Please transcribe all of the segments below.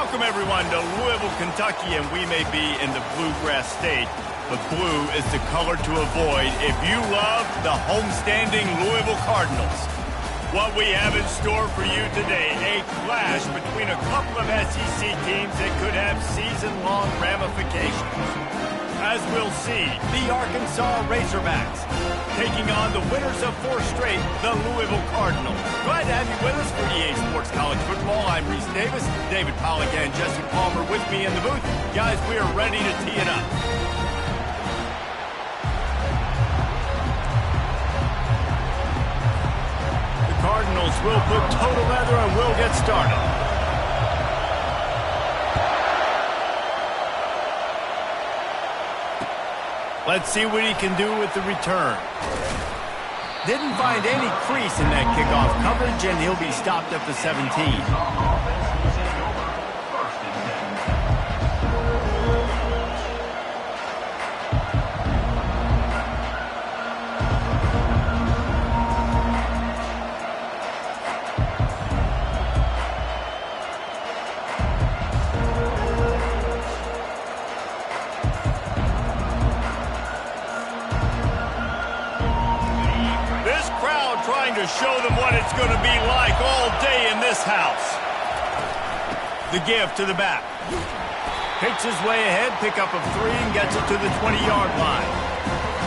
Welcome, everyone, to Louisville, Kentucky, and we may be in the Bluegrass State, but blue is the color to avoid if you love the homestanding Louisville Cardinals. What we have in store for you today, a clash between a couple of SEC teams that could have season-long ramifications. As we'll see, the Arkansas Razorbacks taking on the winners of 4 straight, the Louisville Cardinals. Glad to have you with us for EA Sports College Football. I'm Reese Davis, David Pollack and Jesse Palmer with me in the booth. Guys, we are ready to tee it up. The Cardinals will put total leather and we'll get started. Let's see what he can do with the return. Didn't find any crease in that kickoff coverage, and he'll be stopped up to 17. Trying to show them what it's going to be like all day in this house. The give to the back. Picks his way ahead, pick up of 3, and gets it to the 20-yard line.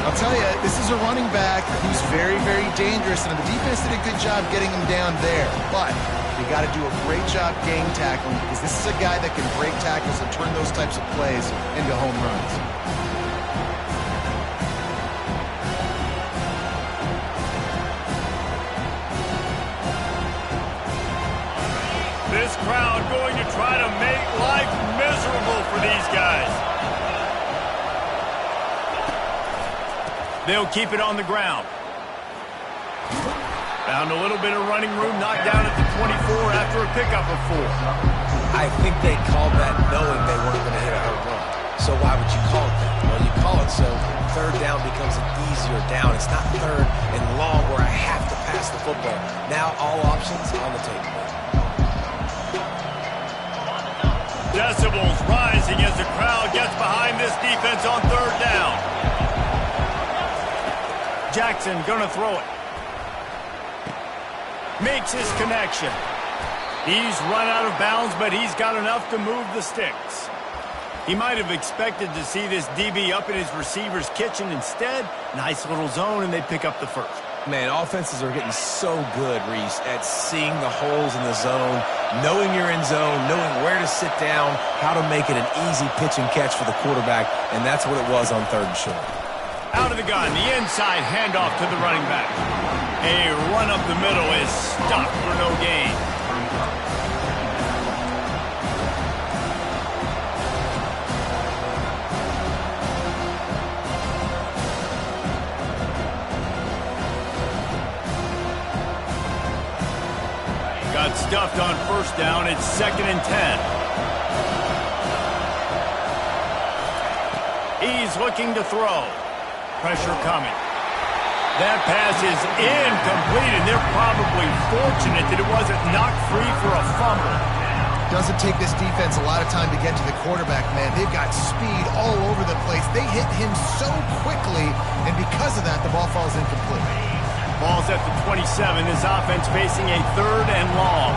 I'll tell you, this is a running back who's very, very dangerous, and the defense did a good job getting him down there. But you got to do a great job game tackling, because this is a guy that can break tackles and turn those types of plays into home runs. This crowd going to try to make life miserable for these guys. They'll keep it on the ground. Found a little bit of running room, knocked down at the 24 after a pickup of 4. I think they called that knowing they weren't going to hit a home run. So why would you call it that? Well, you call it so third down becomes an easier down. It's not third and long where I have to pass the football. Now all options on the table. Decibels rising as the crowd gets behind this defense on 3rd down. Jackson gonna throw it. Makes his connection. He's run out of bounds, but he's got enough to move the sticks. He might have expected to see this DB up in his receiver's kitchen. Instead, nice little zone, and they pick up the first. Man, offenses are getting so good, Reese, at seeing the holes in the zone, knowing you're in zone, knowing where to sit down, how to make it an easy pitch and catch for the quarterback, and that's what it was on 3rd and short. Out of the gun, the inside handoff to the running back. A run up the middle is stopped for no gain. Got stuffed on 1st down. It's 2nd and 10. He's looking to throw. Pressure coming. That pass is incomplete, and they're probably fortunate that it wasn't knocked free for a fumble. Doesn't take this defense a lot of time to get to the quarterback, man. They've got speed all over the place. They hit him so quickly, and because of that, the ball falls incomplete. Ball's at the 27. His offense facing a 3rd and long.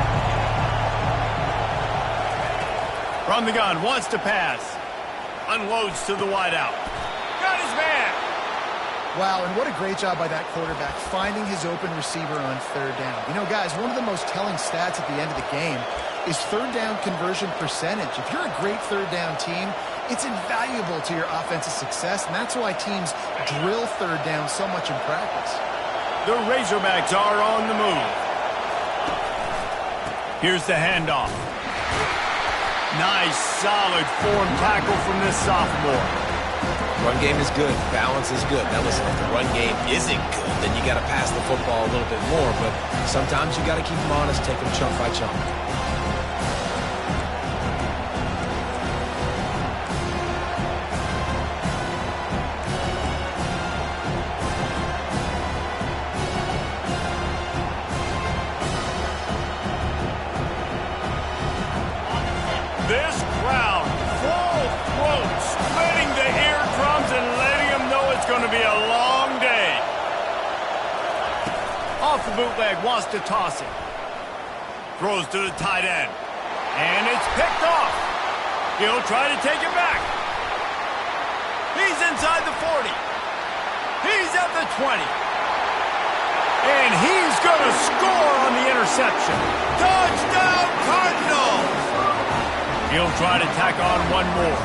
From the gun, wants to pass. Unloads to the wideout. Got his man. Wow, and what a great job by that quarterback finding his open receiver on 3rd down. You know, guys, one of the most telling stats at the end of the game is 3rd down conversion percentage. If you're a great 3rd down team, it's invaluable to your offensive success, and that's why teams drill 3rd down so much in practice. The Razorbacks are on the move. Here's the handoff. Nice, solid form tackle from this sophomore. Run game is good. Balance is good. Now listen, if the run game isn't good, then you got to pass the football a little bit more. But sometimes you got to keep them honest, take them chunk by chunk. Off the bootleg, wants to toss it. Throws to the tight end. And it's picked off. He'll try to take it back. He's inside the 40. He's at the 20. And he's going to score on the interception. Touchdown, Cardinals! He'll try to tack on one more.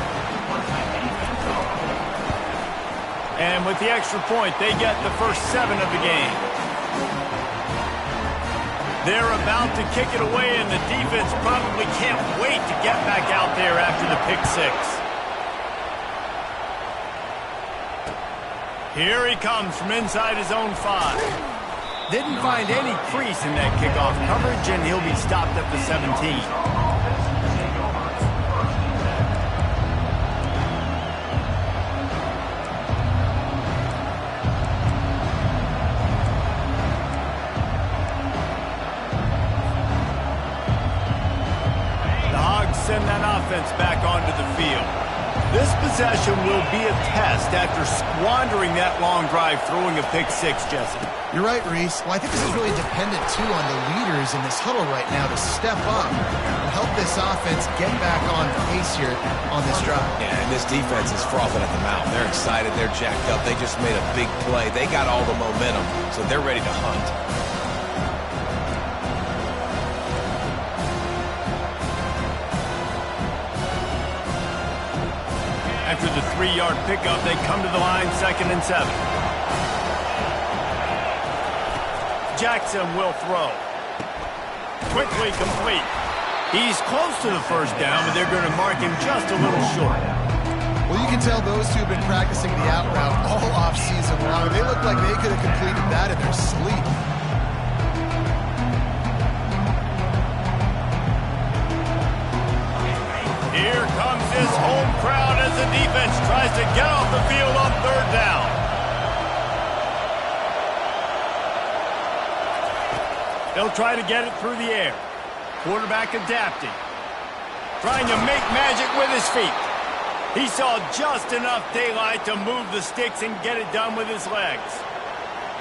And with the extra point, they get the first 7 of the game. They're about to kick it away, and the defense probably can't wait to get back out there after the pick 6. Here he comes from inside his own 5. Didn't find any crease in that kickoff coverage, and he'll be stopped at the 17. Send that offense back onto the field. This possession will be a test after squandering that long drive throwing a pick 6, Jesse. You're right, Reese. Well, I think this is really dependent, too, on the leaders in this huddle right now to step up and help this offense get back on pace here on this drive. Yeah, and this defense is frothing at the mouth. They're excited. They're jacked up. They just made a big play. They got all the momentum, so they're ready to hunt. After the 3-yard pickup, they come to the line 2nd and 7. Jackson will throw. Quickly complete. He's close to the first down, but they're going to mark him just a little short. Well, you can tell those two have been practicing the out route all offseason long. They look like they could have completed that in their sleep. Here comes this home crowd as the defense tries to get off the field on 3rd down. They'll try to get it through the air. Quarterback adapting. Trying to make magic with his feet. He saw just enough daylight to move the sticks and get it done with his legs.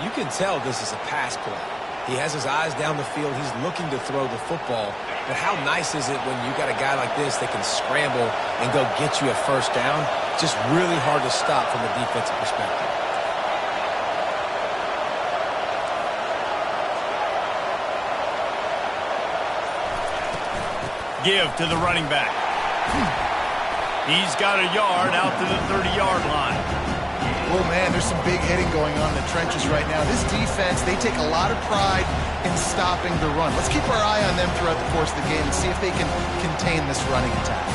You can tell this is a pass play. He has his eyes down the field. He's looking to throw the football. But how nice is it when you got a guy like this that can scramble and go get you a first down? Just really hard to stop from a defensive perspective. Give to the running back. He's got a yard out to the 30-yard line. Oh, man, there's some big hitting going on in the trenches right now. This defense, they take a lot of pride in stopping the run. Let's keep our eye on them throughout the course of the game and see if they can contain this running attack.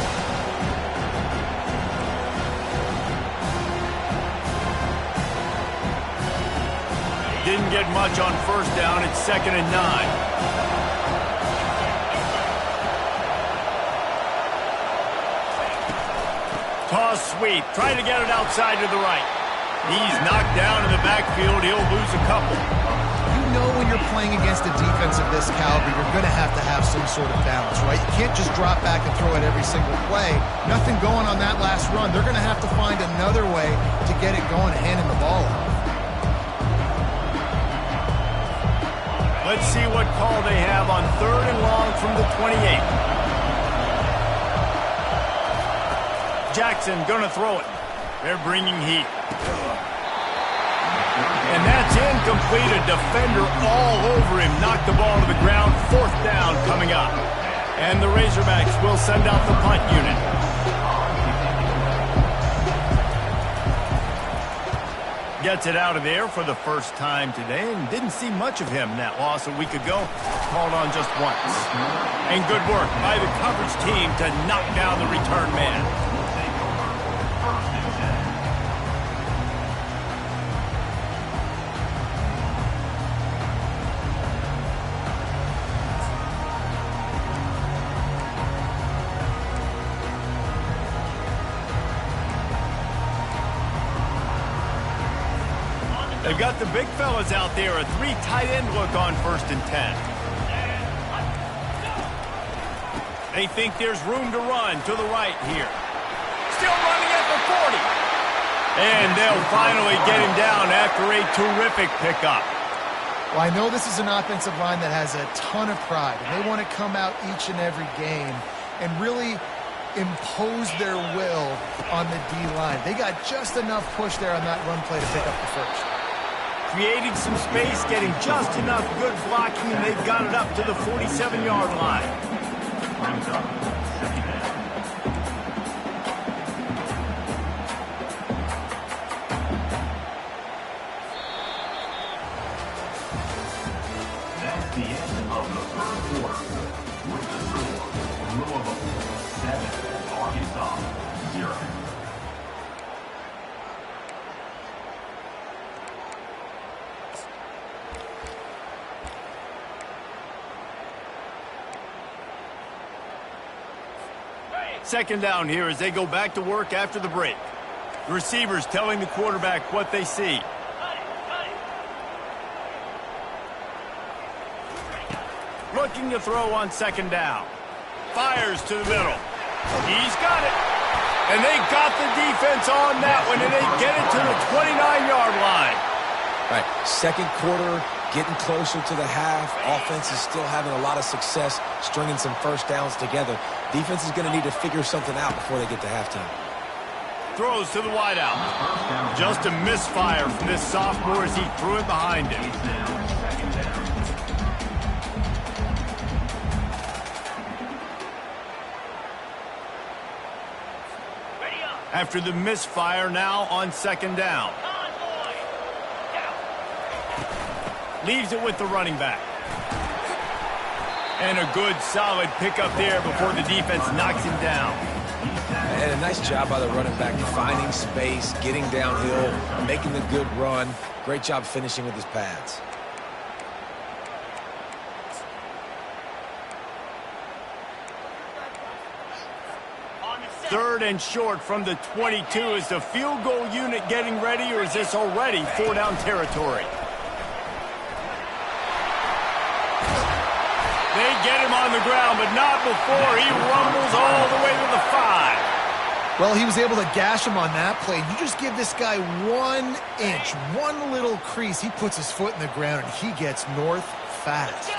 Didn't get much on first down. It's 2nd and 9. Toss sweep. Trying to get it outside to the right. He's knocked down in the backfield. He'll lose a couple. You know when you're playing against a defense of this caliber, you're going to have some sort of balance, right? You can't just drop back and throw it every single play. Nothing going on that last run. They're going to have to find another way to get it going and handing the ball off. Let's see what call they have on 3rd and long from the 28. Jackson gonna throw it. They're bringing heat. And that's incomplete. A defender all over him. Knocked the ball to the ground. 4th down coming up. And the Razorbacks will send out the punt unit. Gets it out of there for the first time today, and didn't see much of him in that loss a week ago. Called on just once. And good work by the coverage team to knock down the return man. They've got the big fellas out there, a 3 tight end look on 1st and 10. They think there's room to run to the right here. Still running at the 40. And they'll finally get him down after a terrific pickup. Well, I know this is an offensive line that has a ton of pride, and they want to come out each and every game and really impose their will on the D-line. They got just enough push there on that run play to pick up the first. Creating some space, getting just enough good blocking, and they've got it up to the 47-yard line. That's the end of the third quarter. With the score, Louisville 7, Arkansas 0. Second down here as they go back to work after the break. The receivers telling the quarterback what they see. Looking to throw on second down. Fires to the middle. He's got it. And they got the defense on that one, and they get it to the 29-yard line. All right, second quarter, getting closer to the half. Offense is still having a lot of success stringing some first downs together. Defense is going to need to figure something out before they get to halftime. Throws to the wideout. Just a misfire from this sophomore as he threw it behind him. After the misfire, now on second down. Leaves it with the running back. And a good, solid pickup there before the defense knocks him down. And a nice job by the running back, finding space, getting downhill, making a good run. Great job finishing with his pads. Third and short from the 22. Is the field goal unit getting ready, or is this already four-down territory? They get him on the ground, but not before he rumbles all the way to the 5. Well, he was able to gash him on that play. You just give this guy 1 inch, one little crease, he puts his foot in the ground, and he gets north fast.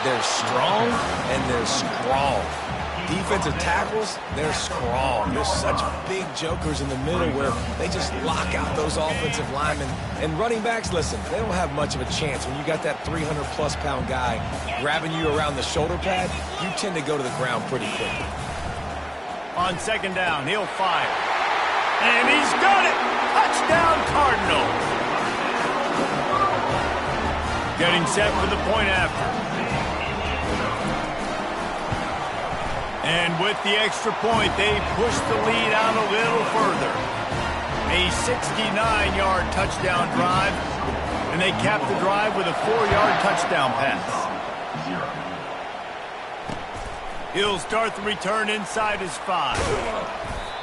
They're strong, and they're strong. Defensive tackles, they're strong. There's such big jokers in the middle where they just lock out those offensive linemen. And running backs, listen, they don't have much of a chance. When you got that 300-plus pound guy grabbing you around the shoulder pad, you tend to go to the ground pretty quickly. On second down, he'll fire. And he's got it! Touchdown, Cardinals! Getting set for the point after. And with the extra point, they push the lead out a little further. A 69-yard touchdown drive, and they cap the drive with a 4-yard touchdown pass. He'll start the return inside his 5.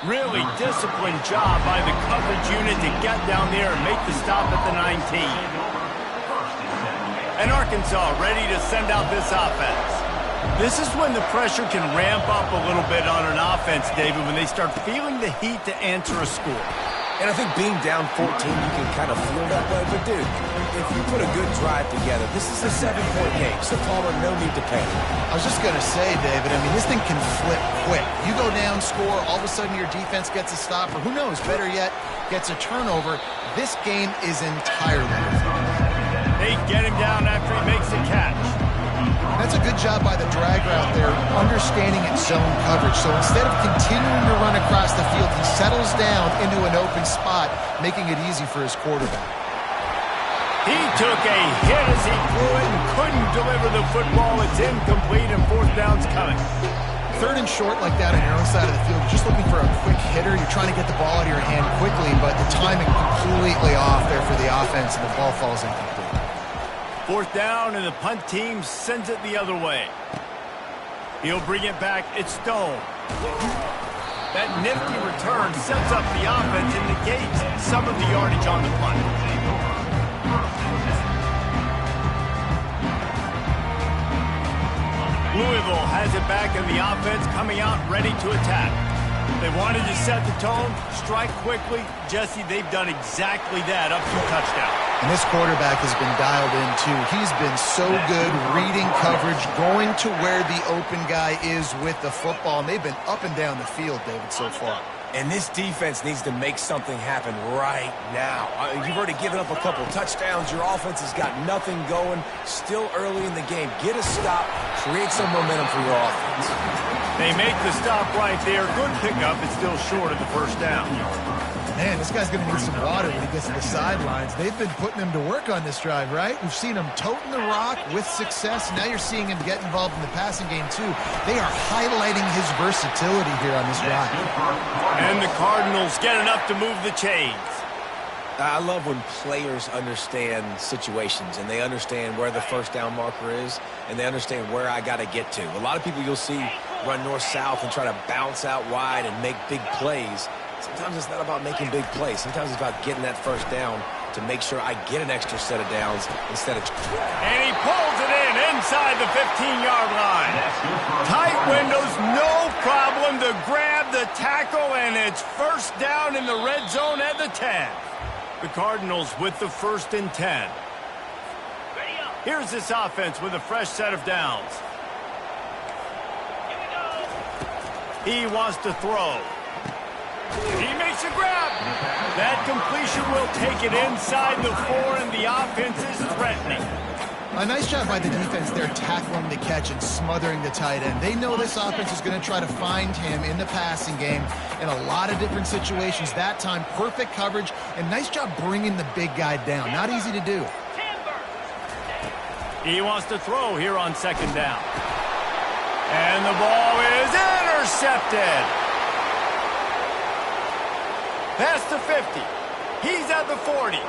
Really disciplined job by the coverage unit to get down there and make the stop at the 19. And Arkansas ready to send out this offense. This is when the pressure can ramp up a little bit on an offense, David, when they start feeling the heat to answer a score. And I think being down 14, you can kind of feel that way. But, dude, if you put a good drive together, this is a 7-point game. So, Palmer, no need to panic. I was just going to say, David, I mean, this thing can flip quick. You go down, score, all of a sudden your defense gets a stop, or who knows, better yet, gets a turnover. This game is entirely different. They get him down after he makes the catch. That's a good job by the drag route there, understanding its zone coverage. So instead of continuing to run across the field, he settles down into an open spot, making it easy for his quarterback. He took a hit as he threw it and couldn't deliver the football. It's incomplete and fourth down's coming. Third and short like that on your own side of the field, you're just looking for a quick hitter. You're trying to get the ball out of your hand quickly, but the timing completely off there for the offense, and the ball falls incomplete. Fourth down, and the punt team sends it the other way. He'll bring it back. It's Stone. That nifty return sets up the offense and negates some of the yardage on the punt. Louisville has it back in the offense, coming out ready to attack. They wanted to set the tone, strike quickly. Jesse, they've done exactly that up to touchdown. And this quarterback has been dialed in, too. He's been so good reading coverage, going to where the open guy is with the football. And they've been up and down the field, David, so far. And this defense needs to make something happen right now. You've already given up a couple touchdowns. Your offense has got nothing going. Still early in the game. Get a stop. Create some momentum for your offense. They make the stop right there. Good pickup. It's still short of the first down. Man, this guy's going to need some water when he gets to the sidelines. They've been putting him to work on this drive, right? We've seen him toting the rock with success. Now you're seeing him get involved in the passing game, too. They are highlighting his versatility here on this drive. And the Cardinals get enough to move the chains. I love when players understand situations and they understand where the first down marker is and they understand where I got to get to. A lot of people you'll see run north-south and try to bounce out wide and make big plays. Sometimes it's not about making big plays. Sometimes it's about getting that first down to make sure I get an extra set of downs instead of... And he pulls it in inside the 15-yard line. Tight windows, no problem to grab the tackle, and it's first down in the red zone at the 10. The Cardinals with the 1st and 10. Here's this offense with a fresh set of downs. He wants to throw. He makes a grab. That completion will take it inside the 4, and the offense is threatening. A nice job by the defense there tackling the catch and smothering the tight end. They know this offense is going to try to find him in the passing game in a lot of different situations. That time, perfect coverage, and nice job bringing the big guy down. Not easy to do. He wants to throw here on 2nd down. And the ball is intercepted. Past the 50. He's at the 40.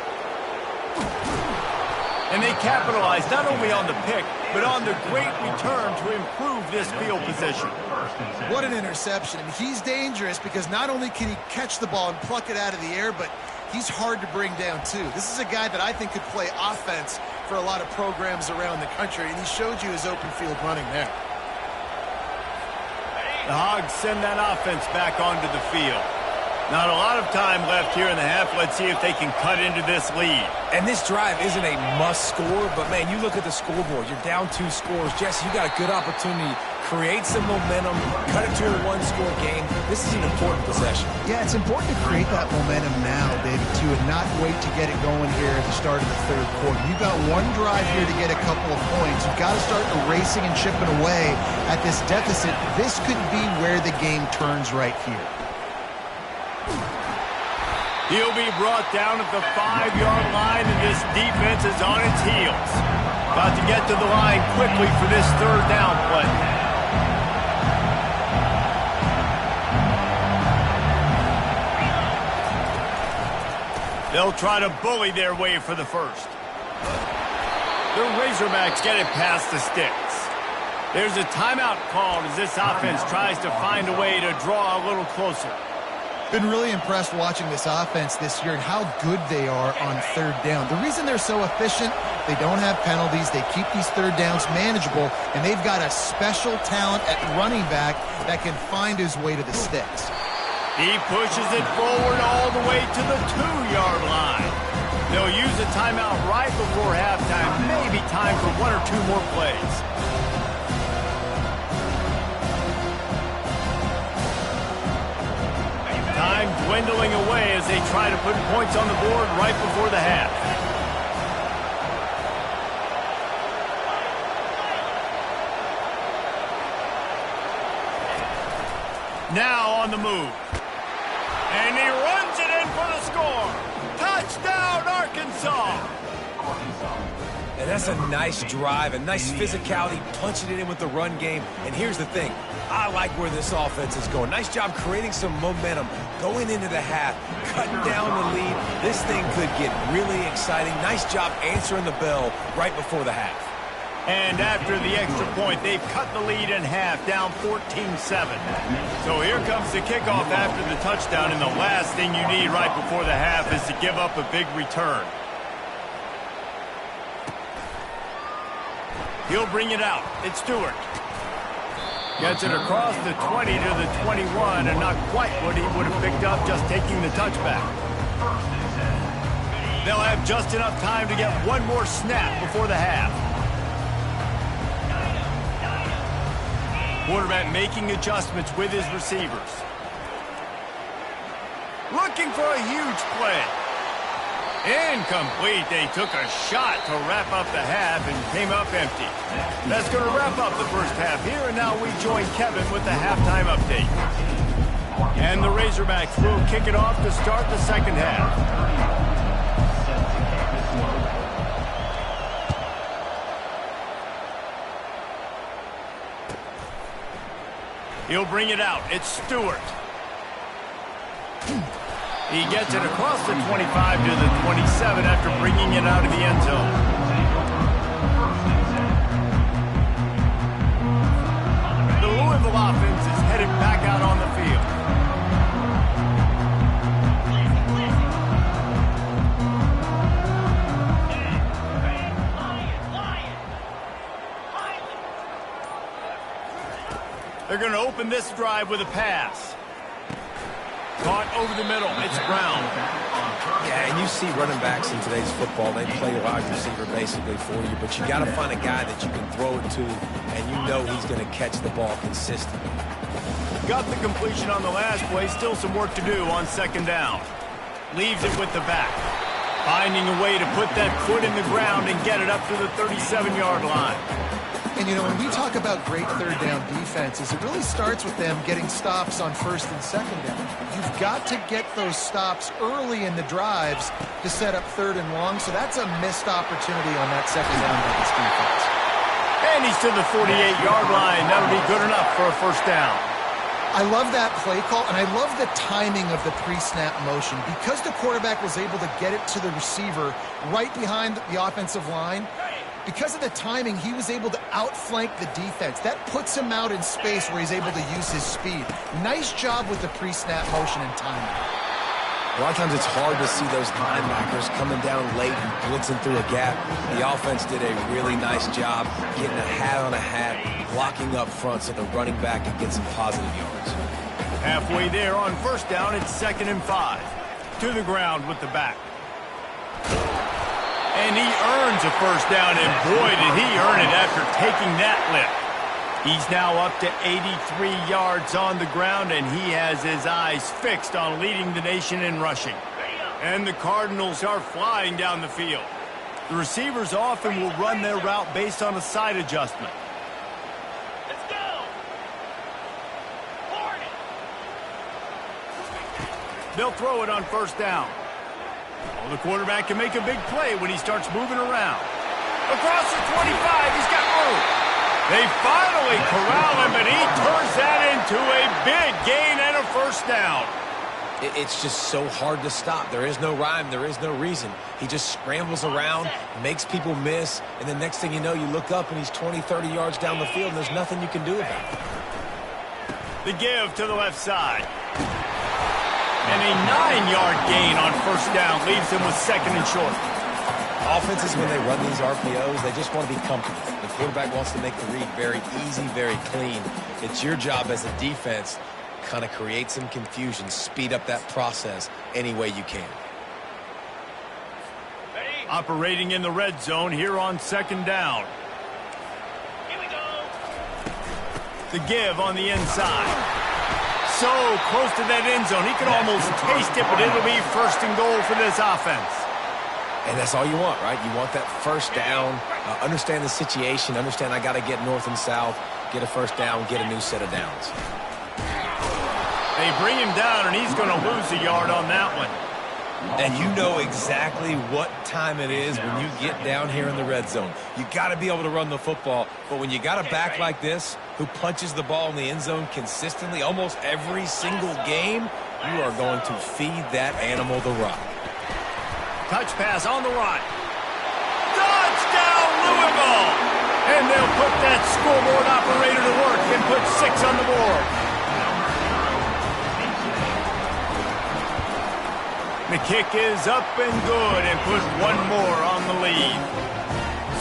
And they capitalize not only on the pick, but on the great return to improve this field position. What an interception. He's dangerous because not only can he catch the ball and pluck it out of the air, but he's hard to bring down, too. This is a guy that I think could play offense for a lot of programs around the country, and he showed you his open field running there. The Hogs send that offense back onto the field. Not a lot of time left here in the half. Let's see if they can cut into this lead. And this drive isn't a must score, but, man, you look at the scoreboard. You're down 2 scores. Jesse, you got a good opportunity. Create some momentum. Cut it to a 1-score game. This is an important possession. Yeah, it's important to create that momentum now, David, too, and not wait to get it going here at the start of the 3rd quarter. You've got one drive here to get a couple of points. You've got to start erasing and chipping away at this deficit. This could be where the game turns right here. He'll be brought down at the 5-yard line, and this defense is on its heels. About to get to the line quickly for this 3rd down play. They'll try to bully their way for the 1st. The Razorbacks get it past the sticks. There's a timeout called as this offense tries to find a way to draw a little closer. Been really impressed watching this offense this year and how good they are on 3rd down. The reason they're so efficient, they don't have penalties, they keep these 3rd downs manageable, and they've got a special talent at running back that can find his way to the sticks. He pushes it forward all the way to the 2-yard line. They'll use a timeout right before halftime, maybe time for 1 or 2 more plays. Time dwindling away as they try to put points on the board right before the half. Now on the move. And he runs it in for the score. Touchdown, Arkansas! And that's a nice drive, a nice physicality, punching it in with the run game. And here's the thing. I like where this offense is going. Nice job creating some momentum, going into the half, cutting down the lead. This thing could get really exciting. Nice job answering the bell right before the half. And after the extra point, they've cut the lead in half, down 14-7. So here comes the kickoff after the touchdown, and the last thing you need right before the half is to give up a big return. He'll bring it out. It's Stewart. Gets it across the 20 to the 21, and not quite what he would have picked up just taking the touchback. They'll have just enough time to get one more snap before the half. Quarterback making adjustments with his receivers. Looking for a huge play. Incomplete. They took a shot to wrap up the half and came up empty. That's going to wrap up the first half here, and now we join Kevin with the halftime update. And the Razorbacks will kick it off to start the second half. He'll bring it out. It's Stewart. He gets it across the 25 to the 27 after bringing it out of the end zone. The Louisville offense is headed back out on the field. They're going to open this drive with a pass. Caught over the middle. It's Brown. Yeah, and you see running backs in today's football, they play wide receiver basically for you, but you got to find a guy that you can throw it to, and you know he's going to catch the ball consistently. Got the completion on the last play. Still some work to do on second down. Leaves it with the back. Finding a way to put that foot in the ground and get it up to the 37-yard line. And, you know, when we talk about great third down defenses, it really starts with them getting stops on first and second down. You've got to get those stops early in the drives to set up third and long, so that's a missed opportunity on that second down by this defense. And he's to the 48-yard line. That'll be good enough for a first down. I love that play call, and I love the timing of the pre-snap motion. Because the quarterback was able to get it to the receiver right behind the offensive line, because of the timing, he was able to outflank the defense. That puts him out in space where he's able to use his speed. Nice job with the pre-snap motion and timing. A lot of times it's hard to see those linebackers coming down late and blitzing through a gap. The offense did a really nice job getting a hat on a hat, blocking up front so the running back can get some positive yards. Halfway there on first down, it's 2nd and 5. To the ground with the back. And he earns a first down, and boy, did he earn it after taking that lift. He's now up to 83 yards on the ground, and he has his eyes fixed on leading the nation in rushing. And the Cardinals are flying down the field. The receivers often will run their route based on a side adjustment. Let's go! Hornet! They'll throw it on first down. Well, the quarterback can make a big play when he starts moving around. Across the 25, he's got room. They finally corral him, and he turns that into a big gain and a first down. It's just so hard to stop. There is no rhyme. There is no reason. He just scrambles around, makes people miss, and the next thing you know, you look up, and he's 20, 30 yards down the field, and there's nothing you can do about it. The give to the left side. And a 9-yard gain on first down leaves him with 2nd and short. Offenses, when they run these RPOs, they just want to be comfortable. The quarterback wants to make the read very easy, very clean. It's your job as a defense to kind of create some confusion, speed up that process any way you can. Operating in the red zone here on 2nd down. Here we go! The give on the inside. So close to that end zone. He can almost taste it, but it'll be 1st and goal for this offense. And that's all you want, right? You want that first down, understand the situation, understand I got to get north and south, get a first down, get a new set of downs. They bring him down, and he's going to lose a yard on that one. And you know exactly what time it is when you get down here in the red zone. You got to be able to run the football, but when you got a back like this who punches the ball in the end zone consistently almost every single game, you are going to feed that animal the rock. Touch pass on the right. Touchdown, Louisville! And they'll put that scoreboard operator to work and put 6 on the board. The kick is up and good and put 1 more on the lead.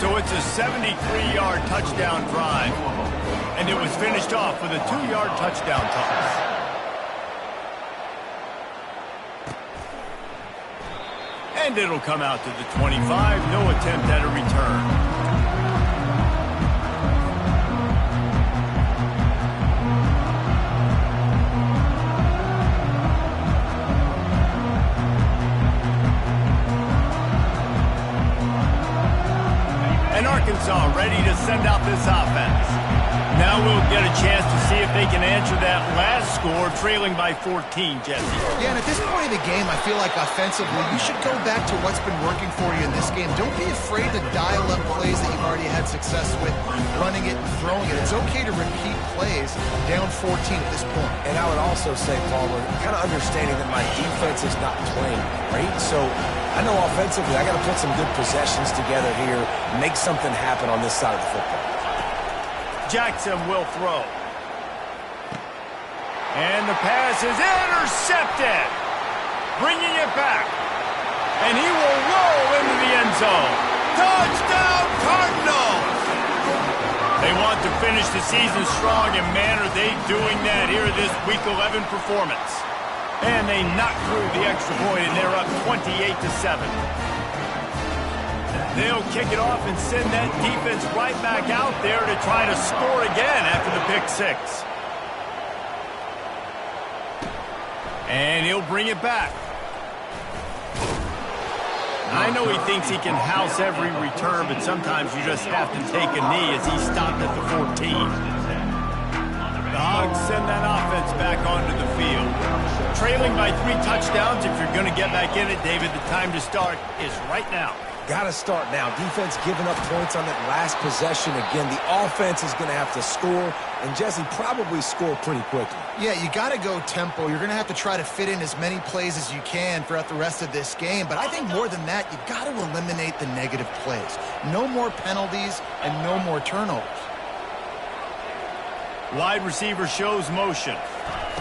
So it's a 73-yard touchdown drive. And it was finished off with a 2-yard touchdown toss. And it'll come out to the 25. No attempt at a return. And Arkansas ready to send out this offense. Now we'll get a chance to see if they can answer that last score, trailing by 14, Jesse. Yeah, and at this point in the game, I feel like offensively, you should go back to what's been working for you in this game. Don't be afraid to dial up plays that you've already had success with, running it and throwing it. It's okay to repeat plays down 14 at this point. And I would also say, Palmer, kind of understanding that my defense is not playing great, so I know offensively I got to put some good possessions together here, make something happen on this side of the football. Jackson will throw. And the pass is intercepted. Bringing it back. And he will roll into the end zone. Touchdown, Cardinals! They want to finish the season strong, and man, are they doing that here in this Week 11 performance. And they knock through the extra point, and they're up 28-7. They'll kick it off and send that defense right back out there to try to score again after the pick six. And he'll bring it back. I know he thinks he can house every return, but sometimes you just have to take a knee as he stopped at the 14. The Hogs send that offense back onto the field. Trailing by 3 touchdowns, if you're going to get back in it, David, the time to start is right now. Got to start now. Defense giving up points on that last possession. Again, the offense is going to have to score, and Jesse probably score pretty quickly. Yeah, you got to go tempo. You're going to have to try to fit in as many plays as you can throughout the rest of this game. But I think more than that, you got to eliminate the negative plays. No more penalties and no more turnovers. Wide receiver shows motion.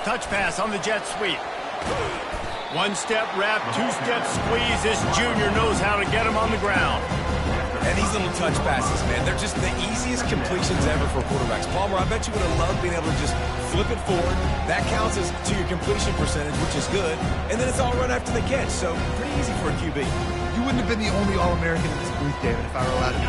Touch pass on the jet sweep. 1-step wrap, 2-step squeeze. This junior knows how to get him on the ground. And these little touch passes, man, they're just the easiest completions ever for quarterbacks. Palmer, I bet you would have loved being able to just flip it forward. That counts as to your completion percentage, which is good. And then it's all run after the catch, so pretty easy for a QB. You wouldn't have been the only All-American in this booth, David, if I were allowed to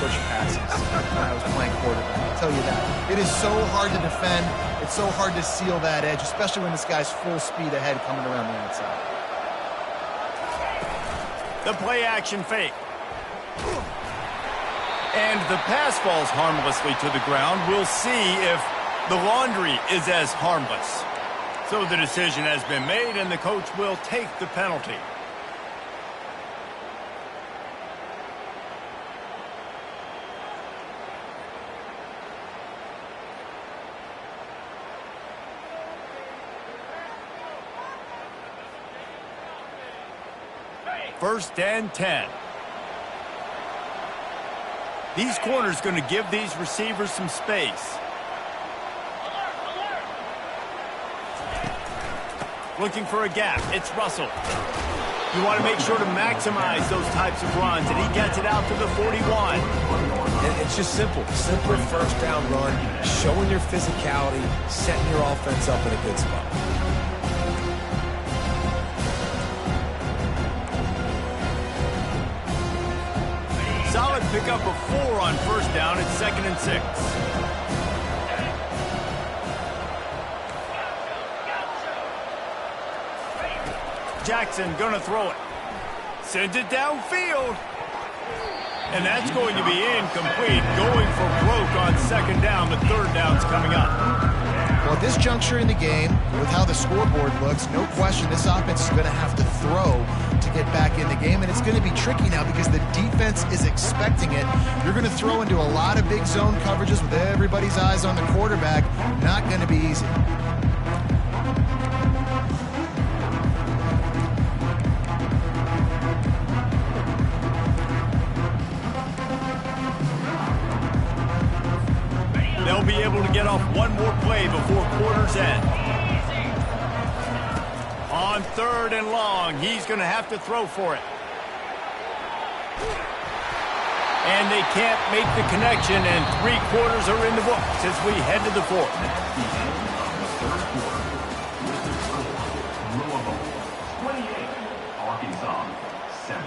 push passes when I was playing quarterback. I'll tell you that. It is so hard to defend. It's so hard to seal that edge, especially when this guy's full speed ahead coming around the outside. The play-action fake. And the pass falls harmlessly to the ground. We'll see if the laundry is as harmless. So the decision has been made, and the coach will take the penalty. First and 10. These corners going to give these receivers some space. Looking for a gap. It's Russell. You want to make sure to maximize those types of runs, and he gets it out to the 41. And it's just simple. Simple first down run, showing your physicality, setting your offense up in a good spot. Solid pickup of 4 on first down. It's 2nd and 6. Jackson gonna throw it. Sends it downfield. And that's going to be incomplete. Going for broke on 2nd down. The 3rd down's coming up. Well, at this juncture in the game, with how the scoreboard looks, no question this offense is going to have to throw to get back in the game, and it's going to be tricky now because the defense is expecting it. You're going to throw into a lot of big zone coverages with everybody's eyes on the quarterback. Not going to be easy. They'll be able to get off one more play before quarter's end. On 3rd and long, he's going to have to throw for it. And they can't make the connection, and 3 quarters are in the books as we head to the fourth. That's the end of the third quarter. With the score, Louisville 28, Arkansas 7.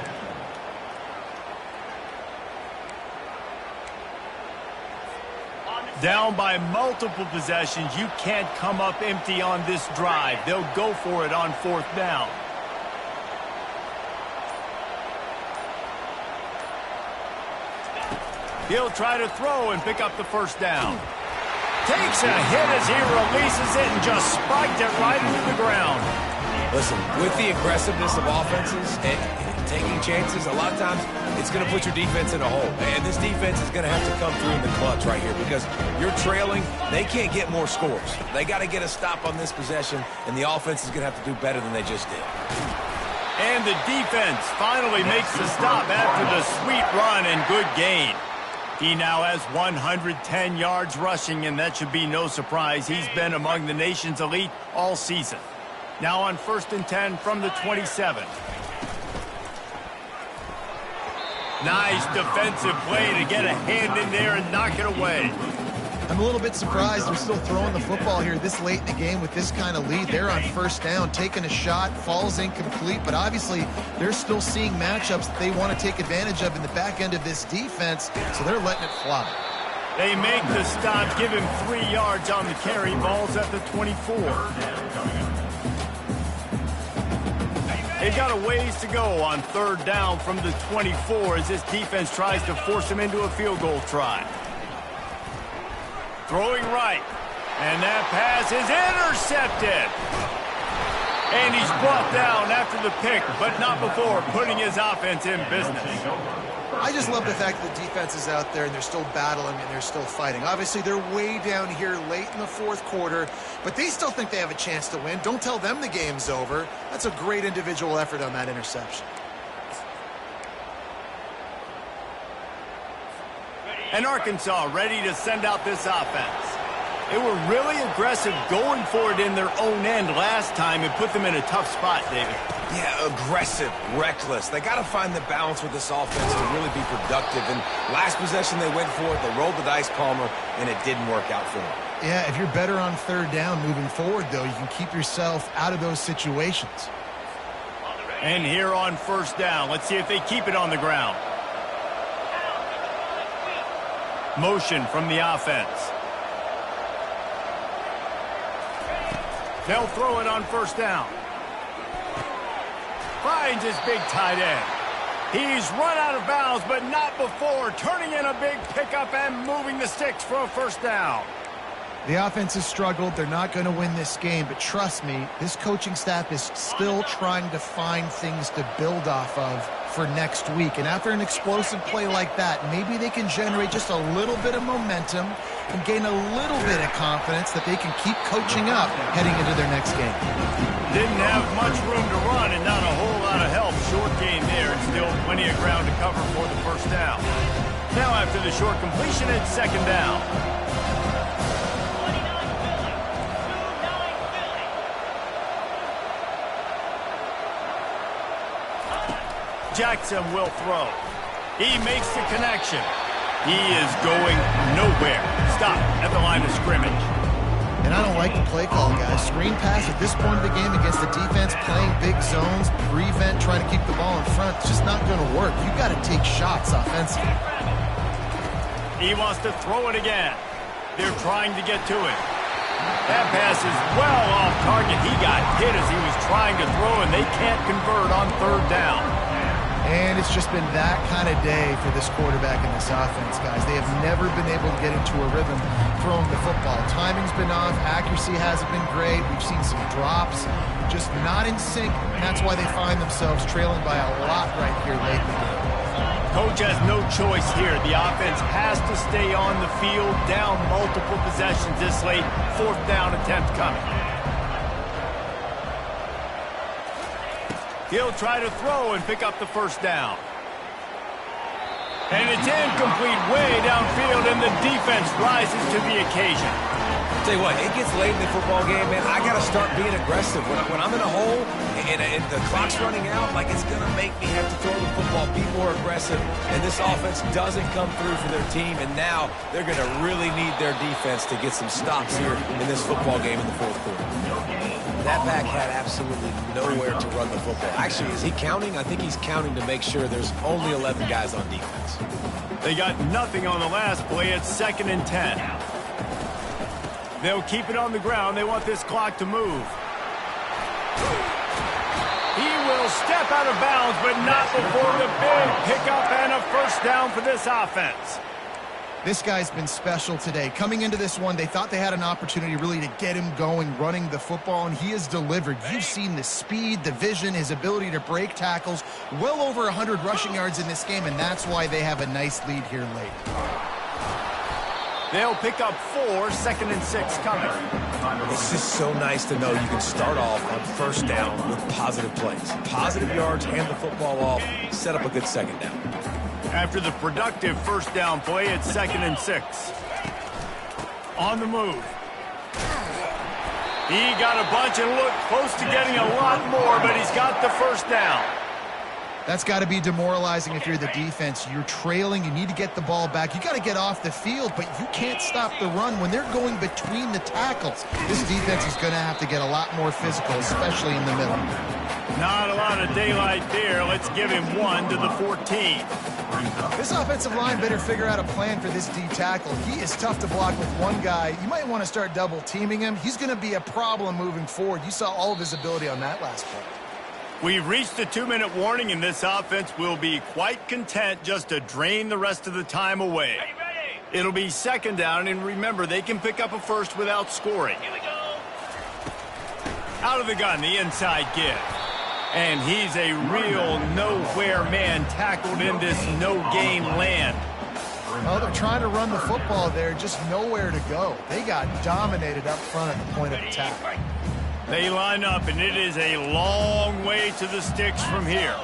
Down by multiple possessions, you can't come up empty on this drive. They'll go for it on 4th down. He'll try to throw and pick up the 1st down. Takes a hit as he releases it and just spiked it right into the ground. Listen, with the aggressiveness of offenses and taking chances, a lot of times it's going to put your defense in a hole. And this defense is going to have to come through in the clutch right here because you're trailing. They can't get more scores. They got to get a stop on this possession, and the offense is going to have to do better than they just did. And the defense finally makes the stop after the sweet run and good gain. He now has 110 yards rushing, and that should be no surprise. He's been among the nation's elite all season. Now on 1st and 10 from the 27. Nice defensive play to get a hand in there and knock it away. I'm a little bit surprised they're still throwing the football here this late in the game with this kind of lead. They're on 1st down, taking a shot, falls incomplete, but obviously they're still seeing matchups that they want to take advantage of in the back end of this defense, so they're letting it fly. They make the stop, give him 3 yards on the carry. Ball's at the 24. They've got a ways to go on 3rd down from the 24 as this defense tries to force him into a field goal try. Throwing right, and that pass is intercepted. And he's brought down after the pick, but not before putting his offense in business. I just love the fact that the defense is out there and they're still battling and they're still fighting. Obviously, they're way down here late in the 4th quarter, but they still think they have a chance to win. Don't tell them the game's over. That's a great individual effort on that interception. And Arkansas ready to send out this offense. They were really aggressive going for it in their own end last time and put them in a tough spot, David. Yeah, aggressive, reckless. They got to find the balance with this offense to really be productive. And last possession they went for it, they rolled the dice, Palmer, and it didn't work out for them. Yeah, if you're better on 3rd down moving forward, though, you can keep yourself out of those situations. And here on 1st down, let's see if they keep it on the ground. Motion from the offense. They'll throw it on 1st down. Finds his big tight end. He's run out of bounds, but not before turning in a big pickup and moving the sticks for a 1st down. The offense has struggled. They're not going to win this game, but trust me, this coaching staff is still trying to find things to build off of for next week. And after an explosive play like that, maybe they can generate just a little bit of momentum and gain a little bit of confidence that they can keep coaching up heading into their next game. Didn't have much room to run and not a whole lot of help. Short game there and still plenty of ground to cover for the 1st down. Now after the short completion, it's 2nd down. Jackson will throw. He makes the connection. He is going nowhere. Stop at the line of scrimmage. And I don't like the play call, guys. Screen pass at this point of the game against the defense playing big zones, prevent, trying to keep the ball in front. It's just not going to work. You've got to take shots offensively. He wants to throw it again. They're trying to get to it. That pass is well off target. He got hit as he was trying to throw, and they can't convert on 3rd down. And it's just been that kind of day for this quarterback and this offense, guys. They have never been able to get into a rhythm throwing the football. Timing's been off. Accuracy hasn't been great. We've seen some drops, just not in sync. And that's why they find themselves trailing by a lot right here late in the game. Coach has no choice here. The offense has to stay on the field, down multiple possessions this late. 4th down attempt coming. He'll try to throw and pick up the 1st down. And it's incomplete way downfield, and the defense rises to the occasion. Tell you what, it gets late in the football game, man. I got to start being aggressive. When I'm in a hole and the clock's running out, like it's going to make me have to throw the football, be more aggressive. And this offense doesn't come through for their team, and now they're going to really need their defense to get some stops here in this football game in the fourth quarter. That back had absolutely nowhere to run the football. Actually, is he counting? I think he's counting to make sure there's only 11 guys on defense. They got nothing on the last play. It's 2nd and 10. They'll keep it on the ground. They want this clock to move. He will step out of bounds, but not before the big pickup and a first down for this offense. This guy's been special today. Coming into this one, they thought they had an opportunity really to get him going, running the football, and he has delivered. You've seen the speed, the vision, his ability to break tackles. Well over 100 rushing yards in this game, and that's why they have a nice lead here late. They'll pick up 4, 2nd and 6 coming. It's just so nice to know you can start off on first down with positive plays. Positive yards, hand the football off, set up a good second down. After the productive first down play, it's 2nd and 6. On the move. He got a bunch and looked close to getting a lot more, but he's got the first down. That's got to be demoralizing if you're the defense. You're trailing. You need to get the ball back. You got to get off the field, but you can't stop the run when they're going between the tackles. This defense is going to have to get a lot more physical, especially in the middle. Not a lot of daylight there. Let's give him 1 to the 14. This offensive line better figure out a plan for this D tackle. He is tough to block with one guy. You might want to start double teaming him. He's going to be a problem moving forward. You saw all of his ability on that last play. We've reached the 2-minute warning, and this offense will be quite content just to drain the rest of the time away. It'll be 2nd down, and remember, they can pick up a first without scoring. Here we go. Out of the gun, the inside give. And he's a real nowhere man tackled in this no-game land. Oh, they're trying to run the football there, just nowhere to go. They got dominated up front at the point of attack. They line up, and it is a long way to the sticks from here.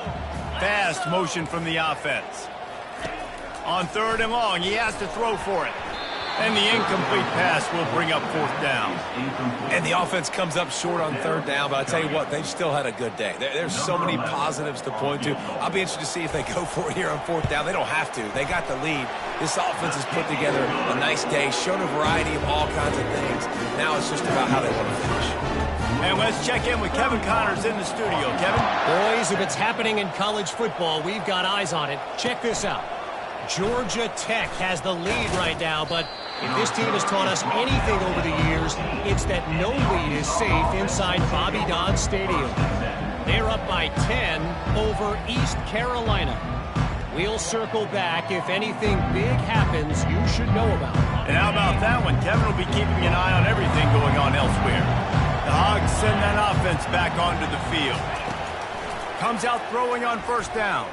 Fast motion from the offense. On 3rd and long, he has to throw for it. And the incomplete pass will bring up 4th down. And the offense comes up short on 3rd down, but I tell you what, they've still had a good day. There's so many positives to point to. I'll be interested to see if they go for it here on 4th down. They don't have to. They got the lead. This offense has put together a nice day, shown a variety of all kinds of things. Now it's just about how they want to finish. And let's check in with Kevin Connors in the studio. Kevin? Boys, if it's happening in college football, we've got eyes on it. Check this out. Georgia Tech has the lead right now, but if this team has taught us anything over the years, it's that no lead is safe inside Bobby Dodd Stadium. They're up by 10 over East Carolina. We'll circle back if anything big happens you should know about. And how about that one? Kevin will be keeping an eye on everything going on elsewhere. The Hogs send that offense back onto the field. Comes out throwing on 1st down.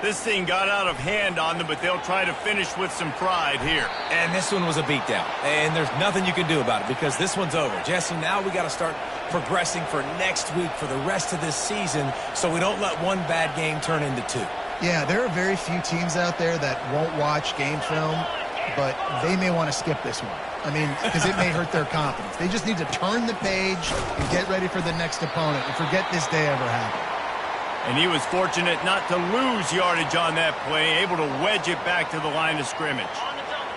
This thing got out of hand on them, but they'll try to finish with some pride here. And this one was a beatdown. And there's nothing you can do about it because this one's over. Jesse, now we got to start progressing for next week for the rest of this season so we don't let one bad game turn into 2. Yeah, there are very few teams out there that won't watch game film, but they may want to skip this one. I mean, because it may hurt their confidence. They just need to turn the page and get ready for the next opponent and forget this day ever happened. And he was fortunate not to lose yardage on that play, able to wedge it back to the line of scrimmage.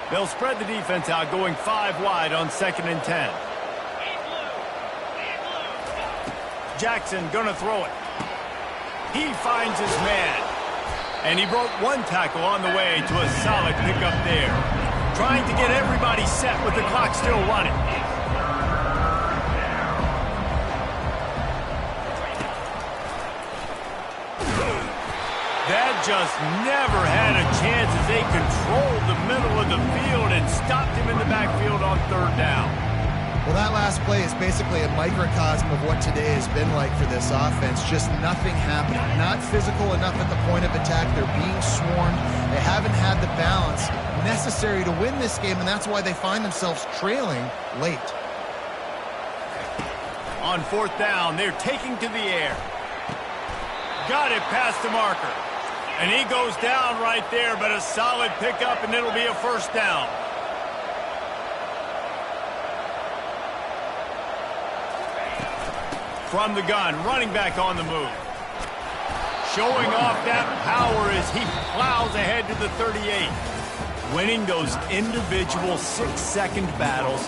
They'll spread the defense out, going 5 wide on 2nd and 10. Jackson gonna throw it. He finds his man. And he broke one tackle on the way to a solid pickup there. Trying to get everybody set with the clock still running. That just never had a chance as they controlled the middle of the field and stopped him in the backfield on 3rd down. Well, that last play is basically a microcosm of what today has been like for this offense. Just nothing happening. Not physical enough at the point of attack. They're being swarmed. They haven't had the balance necessary to win this game, and that's why they find themselves trailing late. On 4th down, they're taking to the air. Got it past the marker. And he goes down right there, but a solid pickup, and it'll be a 1st down. From the gun, running back on the move. Showing off that power as he plows ahead to the 38. Winning those individual 6-second battles